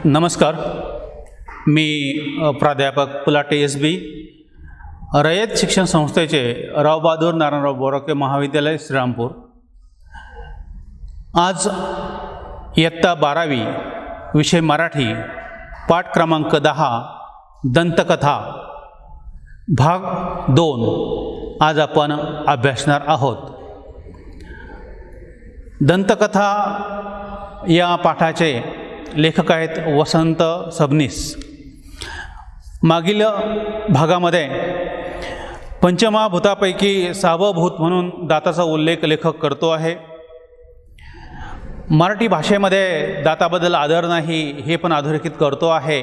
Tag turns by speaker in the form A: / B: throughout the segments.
A: नमस्कार, मी प्राध्यापक पुलाटे एस.बी. रयत शिक्षण संस्थेचे राव बहादूर नारायणराव बोराके महाविद्यालय श्रीरामपूर. आज इयत्ता 12वी विषय मराठी पाठ क्रमांक 10 दंतकथा भाग 2 आज आपण अभ्यासणार आहोत. दंतकथा या पाठाचे लेखक आहेत वसंत सबनीस. मागील भागामध्ये पंचमहाभूतापैकी 6वं भूत म्हणून दाताचा उल्लेख लेखक करतो आहे. मराठी भाषेमध्ये दाताबद्दल आदर नाही हे पण अधोरेखित करतो आहे.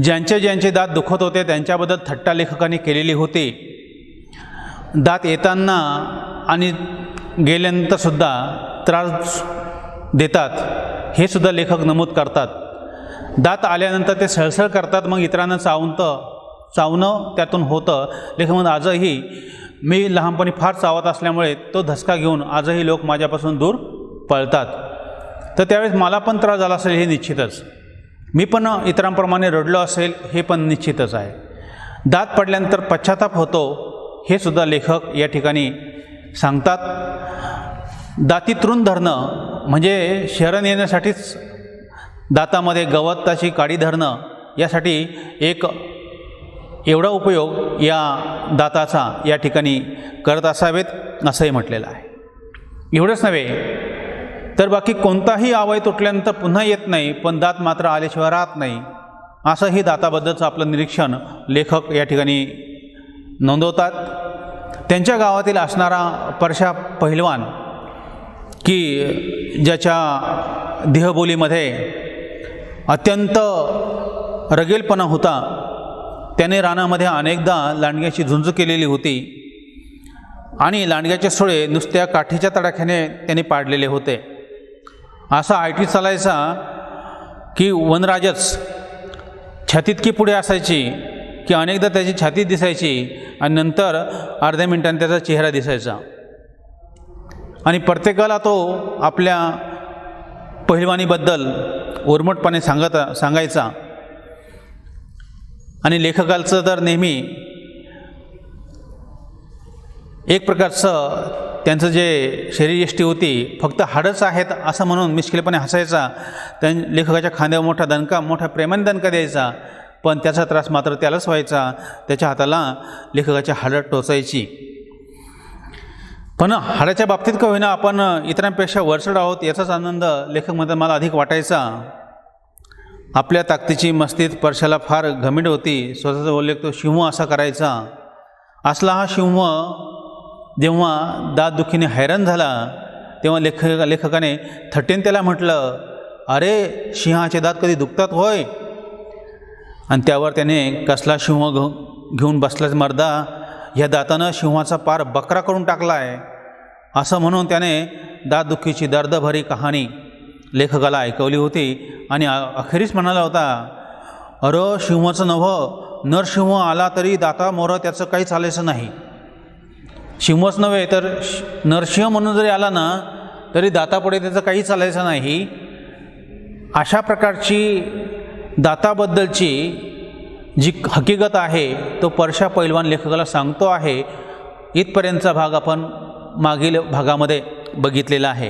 A: ज्यांचे दात दुखत होते त्यांच्याबद्दल थट्टा लेखकाने केलेली होती. दात येताना आणि गेल्यानंतरसुद्धा त्रास देतात हे सुद्धा लेखक नमूद करतात. दात आल्यानंतर ते सळसळ करतात, मग इतरांना चावणं त्यातून होतं. लेखक म्हणतात, आजही मी लहानपणी फार चावत असल्यामुळे तो धसका घेऊन आजही लोक माझ्यापासून दूर पळतात. तर त्यावेळेस मला पण त्रास झाला असेल हे निश्चितच. मी पण इतरांप्रमाणे रडलो असेल हे पण निश्चितच आहे. दात पडल्यानंतर पश्चाताप होतो हे सुद्धा लेखक या ठिकाणी सांगतात. दाती तृण धरणं म्हणजे शरण येण्यासाठीच दातामध्ये गवताची काडी धरणं यासाठी एक एवढा उपयोग या दाताचा या ठिकाणी करत असावेत असंही म्हटलेलं आहे. एवढंच नव्हे तर बाकी कोणताही आवय तुटल्यानंतर पुन्हा येत नाही, पण दात मात्र आल्याशिवाय राहत नाही असंही दाताबद्दलचं आपलं निरीक्षण लेखक या ठिकाणी नोंदवतात. त्यांच्या गावातील असणारा परशा पहिलवान की ज्याच्या देहबोलीमध्ये अत्यंत रगेलपणा होता, त्याने रानामध्ये अनेकदा लांडग्याची झुंज केलेली होती आणि लांडग्याचे सोळे नुसत्या काठीच्या तडाख्याने त्याने पाडलेले होते. असा आयटी चालायचा की वनराजच छातीत की पुढे असायची की अनेकदा त्याची छाती दिसायची आणि नंतर अर्ध्या मिनिटांनी त्याचा चेहरा दिसायचा आणि प्रत्येकाला तो आपल्या पहिलवानीबद्दल उर्मटपणे सांगायचा. आणि लेखकाचं तर नेहमी एक प्रकारचं त्यांचं जे शरीरयष्टी होती फक्त हाडच आहेत असं म्हणून मिश्किलपणे हसायचा. लेखकाच्या खांद्यावर मोठा प्रेमाने दणका द्यायचा, पण त्याचा त्रास मात्र त्यालाच व्हायचा. त्याच्या हाताला लेखकाच्या हाडं टोचायची. पण हाडाच्या बाबतीत का होईना आपण इतरांपेक्षा वरचढ आहोत याचाच आनंद लेखकमध्ये मला अधिक वाटायचा. आपल्या ताकदीची मस्तीत परशाला फार घमिंड होती. स्वतःचा उल्लेख तो सिंह असा करायचा. असला हा सिंह जेव्हा दातदुखीने हैराण झाला तेव्हा लेखकाने थट्टेन त्याला म्हटलं, अरे सिंहाचे दात कधी दुखतात होय? आणि त्यावर त्याने कसला सिंह घेऊन बसलाच मर्दा, ह्या दातानं सिंहाचा पार बकरा करून टाकला आहे असं म्हणून त्याने दातदुखीची दर्दभरी कहाणी लेखकाला ऐकवली होती. आणि अखेरीस म्हणाला होता, अरे सिंहाचं नव्हं, नरसिंह आला तरी दातामोरं त्याचं काही चालायचं नाही. सिंहच नव्हे तर नरसिंह म्हणून जरी आला ना तरी दातापुढे त्याचं काही चालायचं नाही. अशा प्रकारची दाताबद्दलची जी हकीकत आहे तो परशा पैलवान लेखकाला सांगतो आहे. इथपर्यंतचा भाग आपण मागील भागामध्ये बघितलेला आहे.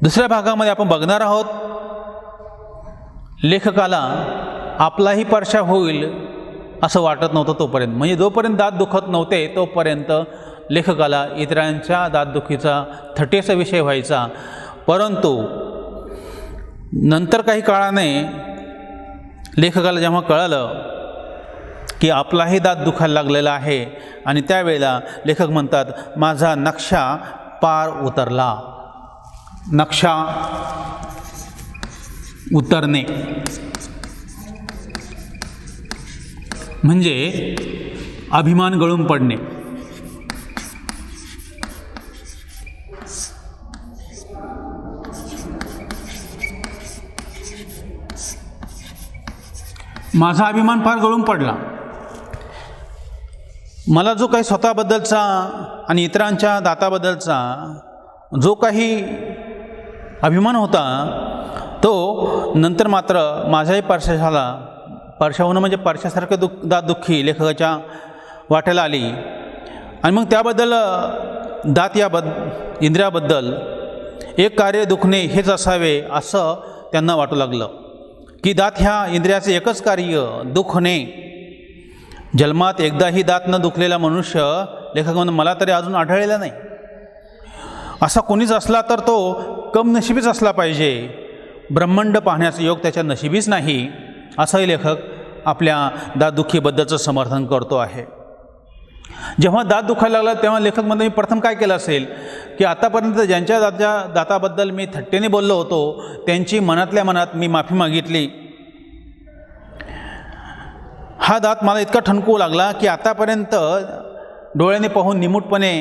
A: दुसऱ्या भागामध्ये आपण बघणार आहोत लेखकाला आपलाही परशा होईल असं वाटत नव्हतं तोपर्यंत. म्हणजे जोपर्यंत दात दुखत नव्हते तोपर्यंत लेखकाला इतरांच्या दातदुखीचा थट्टेचा विषय व्हायचा. परंतु नंतर काही काळाने लेखकाला जेव्हा कळालं की आपलाही दात दुखायला लागलेला आहे आणि त्यावेळेला लेखक म्हणतात, माझा नक्षा पार उतरला. नक्षा उतरणे म्हणजे अभिमान गळून पडणे. माझा अभिमान फार गळून पडला. मला जो काही स्वतःबद्दलचा आणि इतरांच्या दाताबद्दलचा जो काही अभिमान होता तो नंतर मात्र माझाही परशा झाला. परशा होणं म्हणजे परशासारखं दात दुःखी लेखकाच्या वाट्याला आली. आणि मग त्याबद्दल दात इंद्रियाबद्दल एक कार्य दुखणे हेच असावे असं त्यांना वाटू लागलं की दात ह्या इंद्रियाचे एकच कार्य दुखणे. जन्मात एकदाही दात न दुखलेला मनुष्य लेखक म्हणून मला तरी अजून आढळलेला नाही. असा कोणीच असला तर तो कमनशिबीच असला पाहिजे. ब्रह्मांड पाहण्याचा योग त्याच्या नशिबीच नाही असंही लेखक आपल्या दातदुखीबद्दलचं समर्थन करतो आहे. जेव्हा दात दुखायला लागला तेव्हा लेखक म्हणतो मी प्रथम काय केलं असेल की आतापर्यंत ज्यांच्या दाताबद्दल मी थट्टेने बोललो होतो त्यांची मनातल्या मनात मी माफी मागितली. हा दात मला इतका ठणकू लागला की आतापर्यंत डोळ्याने पाहून निमूटपणे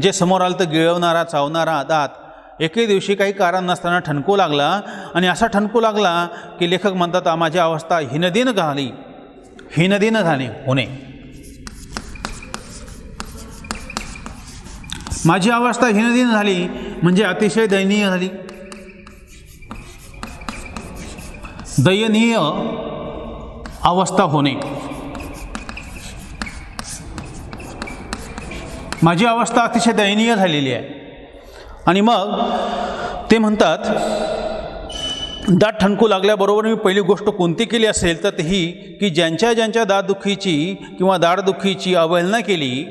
A: जे समोर आलं तर गिळवणारा चावणारा दात एके दिवशी काही कारण नसताना ठणकू लागला. आणि असा ठणकू लागला की लेखक म्हणतात माझी अवस्था हीनदीन झाली होणे. माझी अवस्था हीनदीन झाली म्हणजे अतिशय दयनीय झाली. दयनीय अवस्था होणे. माझी अवस्था अतिशय दयनीय झालेली आहे. आणि मग ते म्हणतात दात ठणकू लागल्याबरोबर मी पहिली गोष्ट कोणती केली असेल तर ही की ज्यांच्या दातदुखीची किंवा दाढदुखीची अवहेलना केली,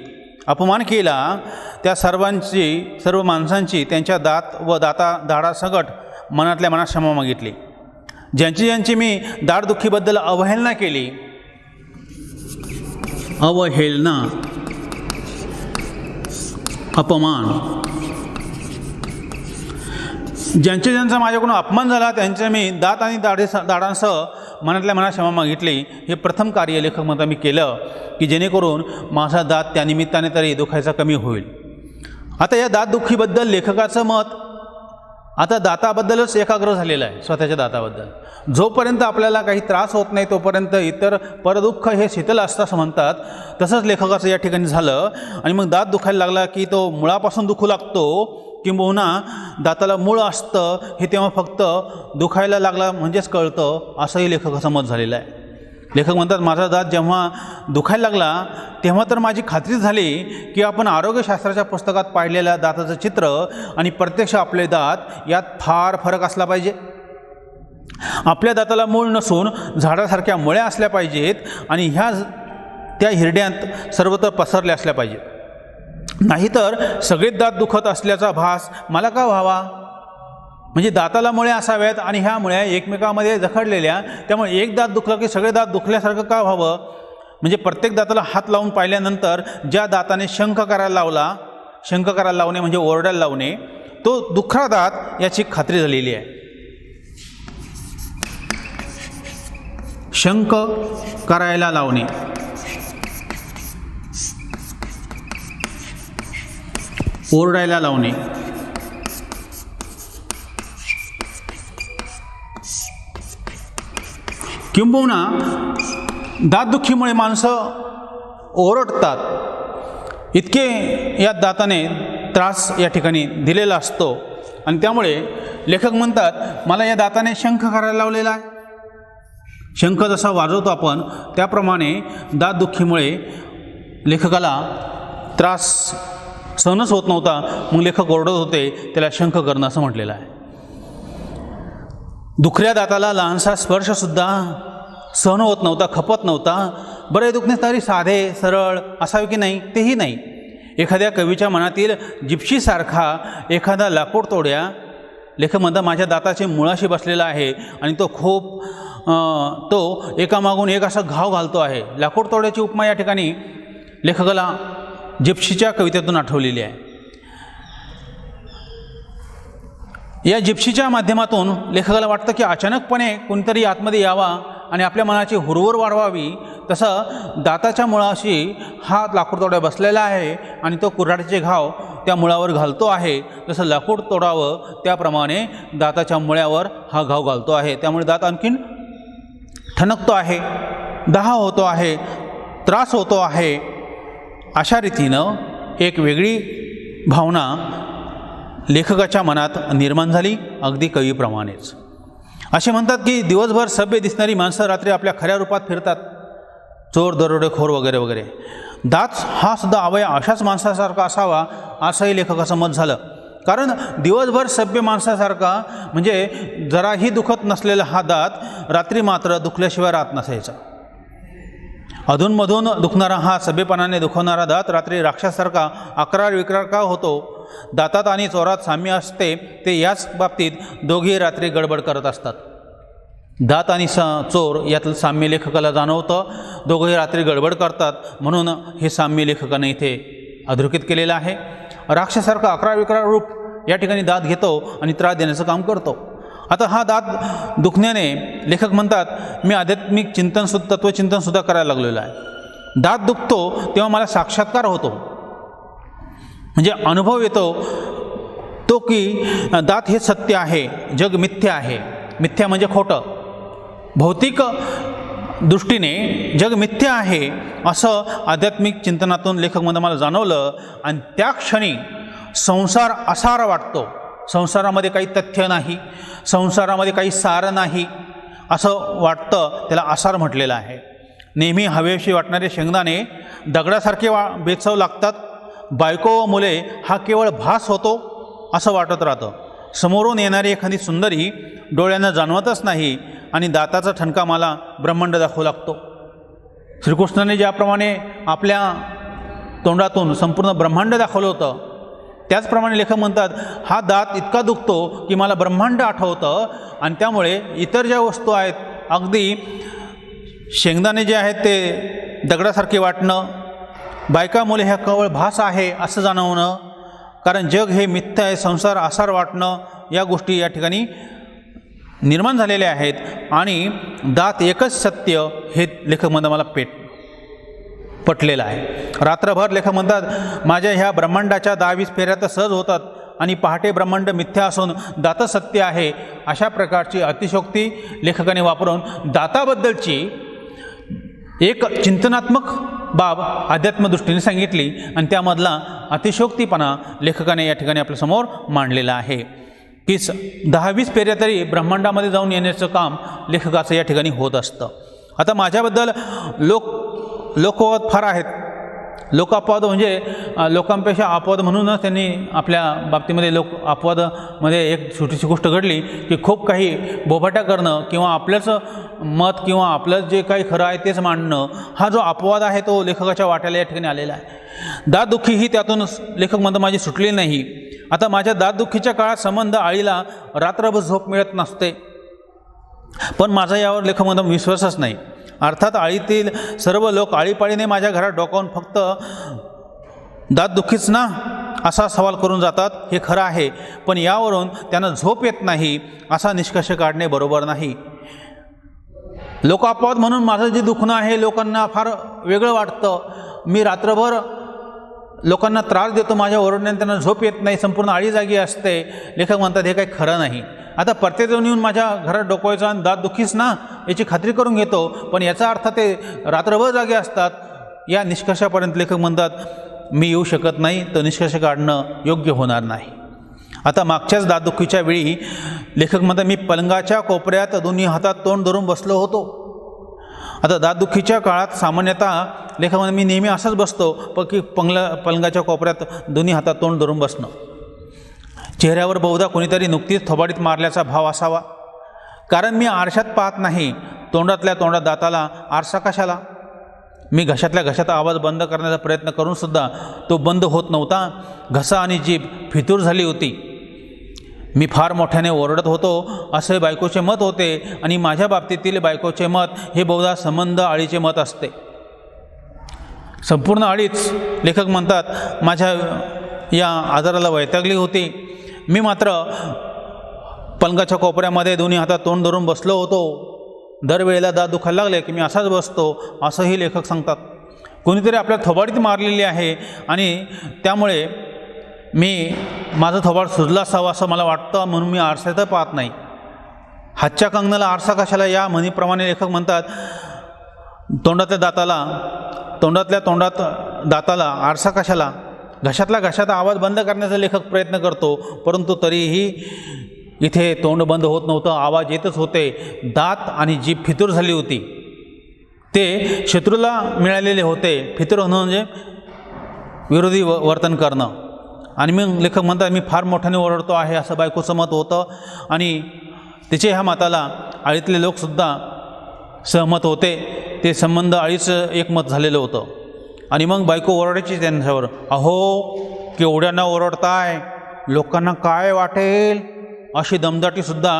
A: अपमान केला त्या सर्व माणसांची त्यांच्या दात व दाढासकट मनातल्या मनात क्षमा मागितली. ज्यांची मी दाढदुखीबद्दल अवहेलना केली, अवहेलना अपमान, ज्यांचा माझ्याकडून अपमान झाला त्यांचे मी दात आणि दाढांसह मनातल्या मनात क्षमा मागितली. हे प्रथम कार्य लेखक म्हणता मी केलं की जेणेकरून माझा दात त्या निमित्ताने तरी दुखायचा कमी होईल. आता या दातदुखीबद्दल लेखकाचं मत आता दाताबद्दलच एकाग्र झालेलं आहे. स्वतःच्या दाताबद्दल जोपर्यंत आपल्याला काही त्रास होत नाही तोपर्यंत इतर परदुःख हे शीतल असतं असं म्हणतात. तसंच लेखकाचं या ठिकाणी झालं. आणि मग दात दुखायला लागला की तो मुळापासून दुखू लागतो किंबहुना दाताला मूळ असतं हे तेव्हा फक्त दुखायला लागला म्हणजेच कळतं असंही लेखकाचं मत झालेलं आहे. लेखक म्हणतात माझा दात जेव्हा दुखायला लागला तेव्हा तर माझी खात्री झाली की आपण आरोग्यशास्त्राच्या पुस्तकात पाहिलेल्या दाताचं चित्र आणि प्रत्यक्ष आपले दात यात फार फरक असला पाहिजे. आपल्या दाताला मूळ नसून झाडासारख्या मुळ्या असल्या पाहिजेत आणि त्या हिरड्यांत सर्वत्र पसरल्या असल्या पाहिजेत. नाहीतर सगळेच दात दुखत असल्याचा भास मला का व्हावा. म्हणजे दाताला मुळ्या असाव्यात आणि ह्या मुळ्या एकमेकांमध्ये जखडलेल्या, त्यामुळे एक दात दुखलं की सगळे दात दुखल्यासारखं का व्हावं. म्हणजे प्रत्येक दाताला हात लावून पाहिल्यानंतर ज्या दाताने शंख करायला लावणे म्हणजे ओरडायला लावणे, तो दुखरा दात याची खात्री झालेली आहे. शंख करायला लावणे, ओरडायला लावणे, किंबहुना दातदुखीमुळे माणसं ओरडतात. इतके या दाताने त्रास या ठिकाणी दिलेला असतो. आणि त्यामुळे लेखक म्हणतात मला या दाताने शंख करायला लावलेला आहे. शंख जसा वाजवतो आपण त्याप्रमाणे दातदुखीमुळे लेखकाला त्रास सहनच होत नव्हता. मग लेखक ओरडत होते, त्याला शंख करणं असं म्हटलेलं आहे. दुखऱ्या दाताला लहानसा स्पर्शसुद्धा सहन होत नव्हता, खपत नव्हता. बरे दुखणे तरी साधे सरळ असावे की नाही तेही नाही. एखाद्या कवीच्या मनातील जिप्शीसारखा एखादा लाकूड तोड्या लेखक म्हणतात माझ्या दाताचे मुळाशी बसलेला आहे आणि तो एकामागून एक असा घाव घालतो आहे. लाकूड तोड्याची उपमा या ठिकाणी लेखकाला जिप्शीच्या कवितेतून आठवलेली आहे. या जिप्शीच्या माध्यमातून लेखकाला वाटतं की अचानकपणे कोणीतरी आतमध्ये यावा आणि आपल्या मनाची हुरहुर वाढवावी. तसं दाताच्या मुळाशी हा लाकूड तोडा बसलेला आहे आणि तो कुऱ्हाडीचे घाव त्या मुळावर घालतो आहे. जसं लाकूड तोडावं त्याप्रमाणे दाताच्या मुळ्यावर हा घाव घालतो आहे. त्यामुळे दात आणखीन ठणकतो आहे, दाह होतो आहे, त्रास होतो आहे. अशा रीतीनं एक वेगळी भावना लेखकाच्या मनात निर्माण झाली, अगदी कवीप्रमाणेच. असे म्हणतात की दिवसभर सभ्य दिसणारी माणसं रात्री आपल्या खऱ्या रूपात फिरतात, चोर, दरोडेखोर वगैरे वगैरे. दात हा सुद्धा अवयव अशाच माणसासारखा असावा असंही लेखकाचं मत झालं. कारण दिवसभर सभ्य माणसासारखा म्हणजे जराही दुखत नसलेला हा दात रात्री मात्र दुखल्याशिवाय राहत नसायचा. अधूनमधून दुखणारा हा सभ्यपणाने दुखवणारा दात रात्री राक्षसासारखा अक्रार विक्रार का होतो? दातात आणि चोरात साम्य असते ते याच बाबतीत दोघेही रात्री गडबड करत असतात. दात आणि चोर यातलं साम्य लेखकाला जाणवतं. दोघंही रात्री गडबड करतात म्हणून हे साम्य लेखकाने इथे अधोरेखित केलेलं आहे. राक्षसासारखा अक्रार विक्रार रूप या ठिकाणी दात घेतो आणि त्रास देण्याचं काम करतो. आता हा दात दुखण्याने लेखक म्हणतात मी आध्यात्मिक तत्वचिंतनसुद्धा करायला लागलेलो आहे. दात दुखतो तेव्हा मला साक्षात्कार होतो, म्हणजे अनुभव येतो तो की दात हे सत्य आहे, जग मिथ्या आहे. मिथ्या म्हणजे खोटं. भौतिक दृष्टीने जग मिथ्या आहे असं आध्यात्मिक चिंतनातून लेखक मला जाणवलं. आणि त्या क्षणी संसार असार वाटतो. संसारामध्ये काही तथ्य नाही, संसारामध्ये काही सार नाही असं वाटतं. त्याला आसार म्हटलेलं आहे. नेहमी हवेशी वाटणारे शेंगदाणे दगडासारखे बेचव लागतात. बायको व मुले हा केवळ भास होतो असं वाटत राहतं. समोरून येणारी एखादी सुंदरी डोळ्यांना जाणवतच नाही आणि दाताचा ठणका मला ब्रह्मांड दाखवू लागतो. श्रीकृष्णाने ज्याप्रमाणे आपल्या तोंडातून संपूर्ण ब्रह्मांड दाखवलं होतं, त्याचप्रमाणे लेखक म्हणतात हा दात इतका दुखतो की मला ब्रह्मांड आठवतं. आणि त्यामुळे इतर ज्या वस्तू आहेत, अगदी शेंगदाणे जे आहेत ते दगडासारखे वाटणं, बायका मुले ह्या केवळ भास आहे असं जाणवणं, कारण जग हे मिथ्या आहे, संसार आसार वाटणं, या गोष्टी या ठिकाणी निर्माण झालेल्या आहेत. आणि दात एकच सत्य हे लेखक मला पटलेलं आहे. रात्रभर लेखक म्हणतात माझ्या ह्या ब्रह्मांडाच्या 10-20 फेऱ्या तर सहज होतात आणि पहाटे ब्रह्मांड मिथ्या असून दात सत्य आहे. अशा प्रकारची अतिशयोक्ती लेखकाने वापरून दाताबद्दलची एक चिंतनात्मक बाब अध्यात्मदृष्टीने सांगितली आणि त्यामधला अतिशयोक्तीपणा लेखकाने या ठिकाणी आपल्यासमोर मांडलेला आहे की 10-20 फेऱ्या तरी ब्रह्मांडामध्ये जाऊन येण्याचं काम लेखकाचं या ठिकाणी होत असतं. आता माझ्याबद्दल लोकवाद फार आहेत. लोकापवाद म्हणजे लोकांपेक्षा अपवाद म्हणूनच त्यांनी आपल्या बाबतीमध्ये अपवादामध्ये एक छोटीशी गोष्ट घडली की खूप काही बोभाटा करणं किंवा आपलंच मत किंवा आपलं जे काही खरं आहे तेच मांडणं, हा जो अपवाद आहे तो लेखकाच्या वाट्याला या ठिकाणी आलेला आहे. दातदुखी ही त्यातून लेखक माझी सुटली नाही. आता माझ्या दातदुखीच्या काळात संबंध आळीला रात्रभर झोप मिळत नसते, पण माझा यावर लेखक विश्वासच नाही. अर्थात आळीतील सर्व लोक आळीपाळीने माझ्या घरात डोकावून फक्त दातदुखीच ना असा सवाल करून जातात, हे खरं आहे. पण यावरून त्यांना झोप येत नाही असा निष्कर्ष काढणे बरोबर नाही. लोकापवाद म्हणून माझं जे दुखणं आहे लोकांना फार वेगळं वाटतं. मी रात्रभर लोकांना त्रास देतो, माझ्या ओरडण्याने त्यांना झोप येत नाही, संपूर्ण आळी जागी असते. लेखक म्हणतात हे काही खरं नाही. आता प्रत्येकजण येऊन माझ्या घरात डोकवायचं आणि दात दुखीच ना याची खात्री करून घेतो, पण याचा अर्थ ते रात्रभर जागे असतात. या निष्कर्षापर्यंत लेखक म्हणतात मी येऊ शकत नाही, तो निष्कर्ष काढणं योग्य होणार नाही. आता मागच्याच दातदुखीच्या वेळी लेखक म्हणतात मी पलंगाच्या कोपऱ्यात दोन्ही हातात तोंड धरून बसलो होतो. आता दातदुखीच्या काळात सामान्यतः लेखक म्हणतात मी नेहमी असंच बसतो, पण की पलंगाच्या कोपऱ्यात दोन्ही हातात तोंड धरून बसणं. चेहऱ्यावर बहुधा कोणीतरी नुकतीच थोबाडीत मारल्याचा भाव असावा, कारण मी आरशात पाहत नाही. तोंडातल्या तोंडात दाताला आरसा कशाला? मी घशातल्या घशात आवाज बंद करण्याचा प्रयत्न करूनसुद्धा तो बंद होत नव्हता. घसा आणि जीभ फितूर झाली होती. मी फार मोठ्याने ओरडत होतो असे बायकोचे मत होते आणि माझ्या बाबतीतील बायकोचे मत हे बहुधा संबंध आळीचे मत असते. संपूर्ण आळीच लेखक म्हणतात माझ्या या आजाराला वैतागली होती. मी मात्र पलंगाच्या कोपऱ्यामध्ये दोन्ही हातात तोंड धरून बसलो होतो. दरवेळेला दात दुखायला लागले की मी असाच बसतो असंही लेखक सांगतात. कोणीतरी आपल्या थोबाडीत मारलेली आहे आणि त्यामुळे माझं थोबाड सुजलं असावं असं मला वाटतं, म्हणून मी आरशात पाहत नाही. हातच्या कंगनाला आरसा कशाला या म्हणीप्रमाणे लेखक म्हणतात तोंडातल्या तोंडात दाताला आरसा कशाला? घशातला घशात आवाज बंद करण्याचा लेखक प्रयत्न करतो, परंतु तरीही इथे तोंड बंद होत नव्हतं, आवाज येतच होते. दात आणि जीभ फितूर झाली होती. ते शत्रूला मिळालेले होते. फितूर होणं म्हणजे विरोधी वर्तन करणं. आणि मग लेखक म्हणतात मी फार मोठ्याने ओरडतो आहे असं बायकोचं मत होतं. आणि तिचे ह्या मताला आळीतले लोकसुद्धा सहमत होते. ते संबंध आळीचं एकमत झालेलं होतं. आणि मग बायको ओरडायची त्यांच्यावर, अहो केवढ्यांना ओरडताय, लोकांना काय वाटेल, अशी दमदाटीसुद्धा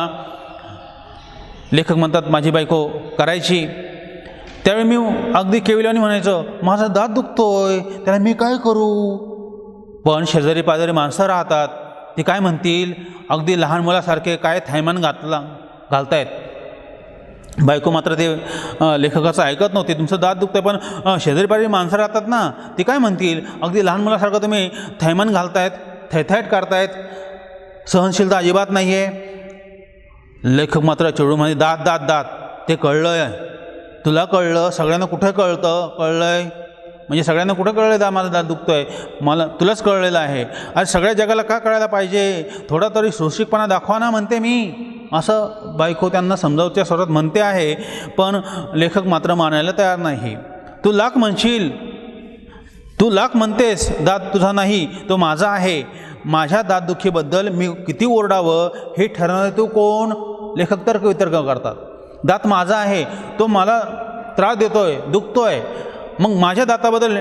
A: लेखक म्हणतात माझी बायको करायची. त्यावेळी मी अगदी केविल्याने म्हणायचं, माझा दात दुखतोय, त्याला मी काय करू. पण शेजारी पाजारी माणसं राहतात, ती काय म्हणतील, अगदी लहान मुलासारखे काय थैमान घालतायत. बायको मात्र ते लेखकाचं ऐकत नव्हते. तुमचं दात दुखतंय पण शेजारी पाजारी माणसं राहतात ना, ती काय म्हणतील, अगदी लहान मुलासारखं तुम्ही थैमान घालतायत, थैथैट करतायत, सहनशीलता अजिबात नाही आहे. लेखक मात्र चिडून म्हणजे दात दात दात, ते कळलं आहे, तुला कळलं, सगळ्यांना कुठे कळलं आहे, म्हणजे सगळ्यांना कुठं कळलं आहे माझा दात दुखतो आहे, मला तुलाच कळलेलं आहे. आज सगळ्या जगाला का कळायला पाहिजे, थोडा तरी सुशिकपणा दाखवा ना म्हणते मी, असं बायको त्यांना समजावच्या स्वरात म्हणते आहे. पण लेखक मात्र मानायला तयार नाही. तू लाख म्हणशील, तू लाख म्हणतेस दात तुझा नाही तो माझा आहे, माझ्या दातदुखीबद्दल मी किती ओरडावं हे ठरवणारे तू कोण. लेखक तर्क वितर्क करतात. दात माझा आहे, तो मला त्रास देतोय, दुखतोय, मग माझ्या दाताबद्दल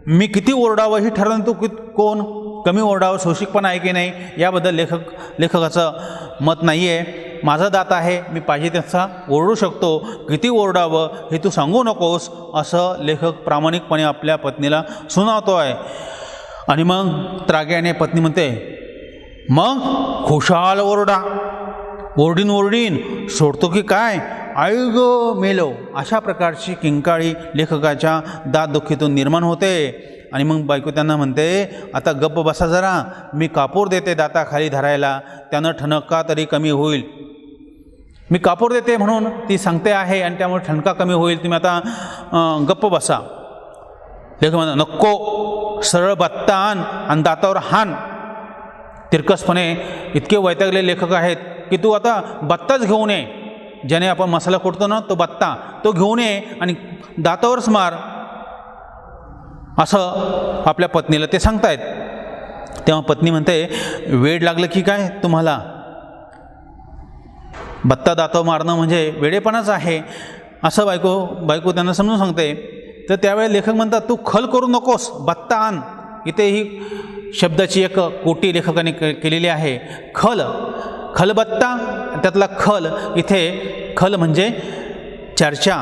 A: मी किती ओरडावं हे ठरवणं तू कोण. कमी ओरडावं सोशिकपणा आहे की नाही याबद्दल लेखकाचं मत नाही आहे. माझा दात आहे, मी पाहिजे त्याचा ओरडू शकतो, किती ओरडावं हे तू सांगू नकोस, असं लेखक प्रामाणिकपणे आपल्या पत्नीला सुनावतो आहे. आणि मग त्राग्याने पत्नी म्हणते, मग खुशाल ओरडा, ओरडीन सोडतो की काय, आई गो मेलो. अशा प्रकारची किंकाळी लेखकाच्या दातदुखीतून निर्माण होते. आणि मग बायको त्यांना म्हणते, आता गप्प बसा जरा, मी कापूर देते दाताखाली धरायला, त्यानं ठणका तरी कमी होईल. मी कापूर देते म्हणून ती सांगते आहे आणि त्यामुळे ठणका कमी होईल, तुम्ही आता गप्प बसा. लेखक म्हणतात, नको, सरळ बत्ता आण आणि दातावर हाण. तिरकसपणे इतके वैतागले लेखक आहेत की तू आता बत्ताच घेऊन ये, ज्याने आपण मसाला कुटतो ना तो बत्ता, तो घेऊन ये आणि दातावरच मार, असं आपल्या पत्नीला ते सांगतायत. तेव्हा पत्नी म्हणते, वेड लागलं की काय तुम्हाला, बत्ता दातावर मारणं म्हणजे वेडेपणाच आहे, असं बायको त्यांना समजून सांगते. तर त्यावेळी लेखक म्हणतात, तू खल करू नकोस, बत्ता आण. इथे ही शब्दाची एक कोटी लेखकाने केलेली आहे. खलबत्ता, त्यातला खल, इथे खल म्हणजे चर्चा,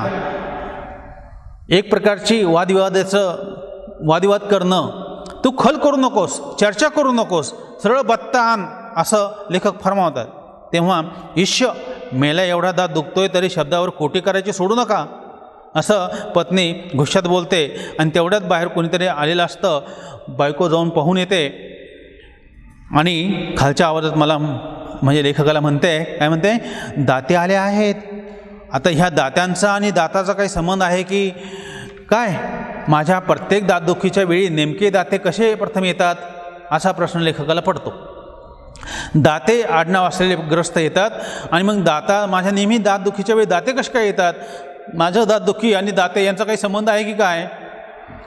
A: एक प्रकारची वादविवाद करणं. तू खल करू नकोस, चर्चा करू नकोस, सरळ बत्ता आण, असं लेखक फरमावतात. तेव्हा ईश्य, मेला एवढा दात दुखतोय तरी शब्दावर कोटी करायची सोडू नका, असं पत्नी गुस्सात बोलते. आणि तेवढ्यात बाहेर कोणीतरी आलेलं असतं. बायको जाऊन पाहून येते आणि खालच्या आवाजात मला म्हणजे लेखकाला म्हणते, काय म्हणते, दाते आले आहेत. आता ह्या दात्यांचा आणि दाताचा काही संबंध आहे की काय, माझ्या प्रत्येक दातदुखीच्या वेळी नेमके दाते कसे प्रथम येतात, असा प्रश्न लेखकाला पडतो. दाते आडनाव असलेले ग्रस्त येतात आणि मग माझ्या नेहमी दातदुखीच्या वेळी दाते कसे काय येतात, माझं दातदुखी आणि दाते यांचा काही संबंध आहे की काय,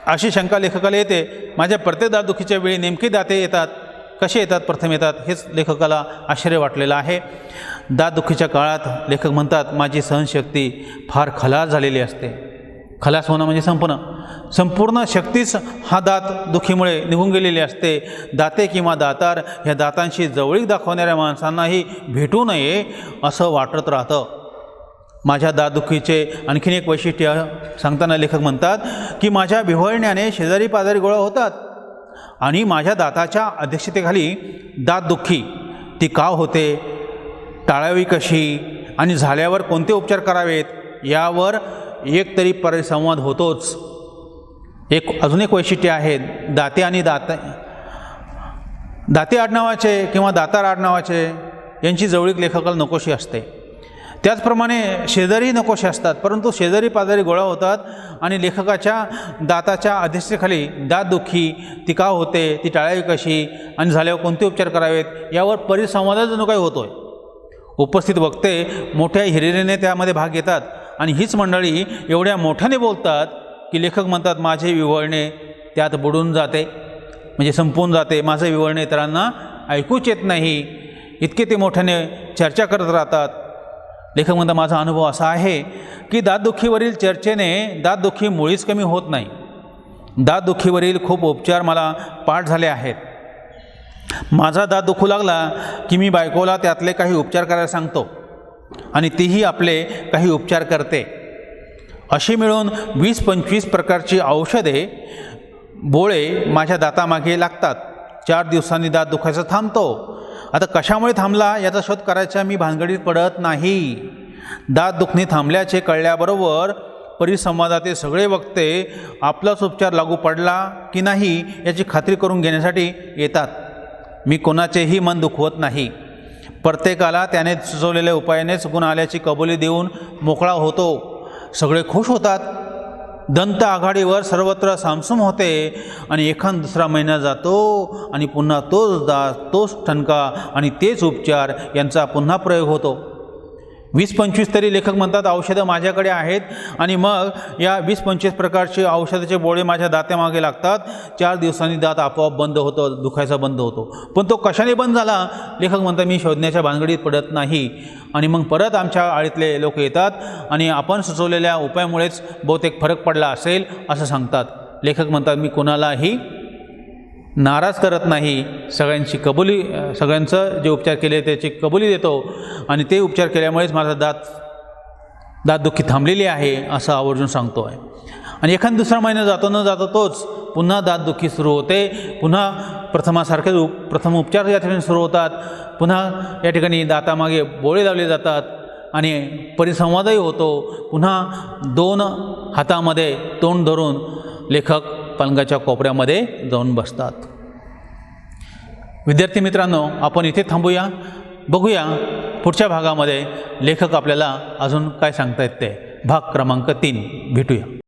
A: अशी शंका लेखकाला येते. माझ्या प्रत्येक दातदुखीच्या वेळी नेमके दाते येतात, कसे येतात, प्रथम येतात, हेच लेखकाला आश्चर्य वाटलेलं आहे. दातदुखीच्या काळात लेखक म्हणतात, माझी सहनशक्ती फार खलास झालेली असते. खलास होणं म्हणजे संपूर्ण शक्तीच हा दात दुखीमुळे निघून गेलेली असते. दाते किंवा दातार ह्या दातांशी जवळीक दाखवणाऱ्या माणसांनाही भेटू नये असं वाटत राहतं. माझ्या दातदुखीचे आणखीन एक वैशिष्ट्य सांगताना लेखक म्हणतात की माझ्या बिव्हळण्याने शेजारी पाजारी गोळा होतात आणि माझ्या दाताच्या अध्यक्षतेखाली दातदुखी ती का होते, टाळावी कशी आणि झाल्यावर कोणते उपचार करावेत यावर एक तरी परिसंवाद होतोच. अजून एक वैशिष्ट्य आहे, दाते आणि दाते आडनावाचे किंवा दातार आडनावाचे यांची जवळीक लेखकाला नकोशी असते. त्याचप्रमाणे शेजारी नकोसे असतात, परंतु शेजारी पाजारी गोळा होतात आणि लेखकाच्या दाताच्या अध्यक्षतेखाली दातदुखी ती का होते, ती टाळावी कशी आणि झाल्यावर कोणते उपचार करावेत यावर परिसंवाद जणू काही होतो आहे. उपस्थित वक्ते मोठ्या हिरिरीने त्यामध्ये भाग घेतात आणि हीच मंडळी एवढ्या मोठ्याने बोलतात की लेखक म्हणतात माझे विवळणे त्यात बुडून जाते, म्हणजे संपून जाते. माझं विवळणे इतरांना ऐकूच येत नाही, इतके ते मोठ्याने चर्चा करत राहतात. लेखक म्हणतात माझा अनुभव असा आहे की दातदुखीवरील चर्चेने दातदुखी मुळीच कमी होत नाही. दातदुखीवरील खूप उपचार मला पाठ झाले आहेत. माझा दात दुखू लागला की मी बायकोला त्यातले काही उपचार करायला सांगतो आणि तीही आपले काही उपचार करते. अशी मिळून 20-25 प्रकारची औषधे बोळे माझ्या दातामागे लागतात. 4 दिवसांनी दात दुखायचं थांबतो. आता कशामुळे थांबला याचा शोध करायचा मी भानगडीत पडत नाही. दात दुखणे थांबल्याचे कळल्याबरोबर परिसंवादातील सगळे वक्ते आपलाच उपचार लागू पडला की नाही याची खात्री करून घेण्यासाठी येतात. मी कोणाचेही मन दुखवत नाही. प्रत्येकाला त्याने सुचवलेल्या उपायानेच गुण आल्याची कबुली देऊन मोकळा होतो. सगळे खुश होतात. दंत आघाडीवर सर्वत्र सामसूम होते आणि एखाद दुसरा महिना जातो आणि पुन्हा तोच दात, तोच ठणका आणि तेच उपचार यांचा पुन्हा प्रयोग होतो. 20-25 तरी लेखक म्हणतात औषधं माझ्याकडे आहेत आणि मग या 20-25 प्रकारचे औषधाचे बोळे माझ्या दात्यामागे लागतात. 4 दिवसांनी दात आपोआप बंद होतो, दुखायचा बंद होतो. पण तो कशाने बंद झाला लेखक म्हणतात मी शोधण्याच्या भानगडीत पडत नाही. आणि मग परत आमच्या आळीतले लोक येतात आणि आपण सुचवलेल्या उपायामुळेच बहुतेक फरक पडला असेल असं सांगतात. लेखक म्हणतात मी कोणालाही नाराज करत नाही. सगळ्यांची कबुली, सगळ्यांचं जे उपचार केले त्याची कबुली देतो आणि ते उपचार केल्यामुळेच माझा दातदुखी थांबलेली आहे असं आवर्जून सांगतो आहे. आणि एखाद दुसरा महिना जातो न जातो तोच पुन्हा दातदुखी सुरू होते. पुन्हा प्रथमासारखेच प्रथम उपचार या ठिकाणी सुरू होतात. पुन्हा या ठिकाणी दातामागे बोळे लावले जातात आणि परिसंवादही होतो. पुन्हा 2 हातामध्ये तोंड धरून लेखक पलंगाच्या कोपऱ्यामध्ये जाऊन बसतात. विद्यार्थी मित्रांनो, आपण इथे थांबूया. बघूया पुढच्या भागामध्ये लेखक आपल्याला अजून काय सांगतायत ते. भाग क्रमांक 3 भेटूया.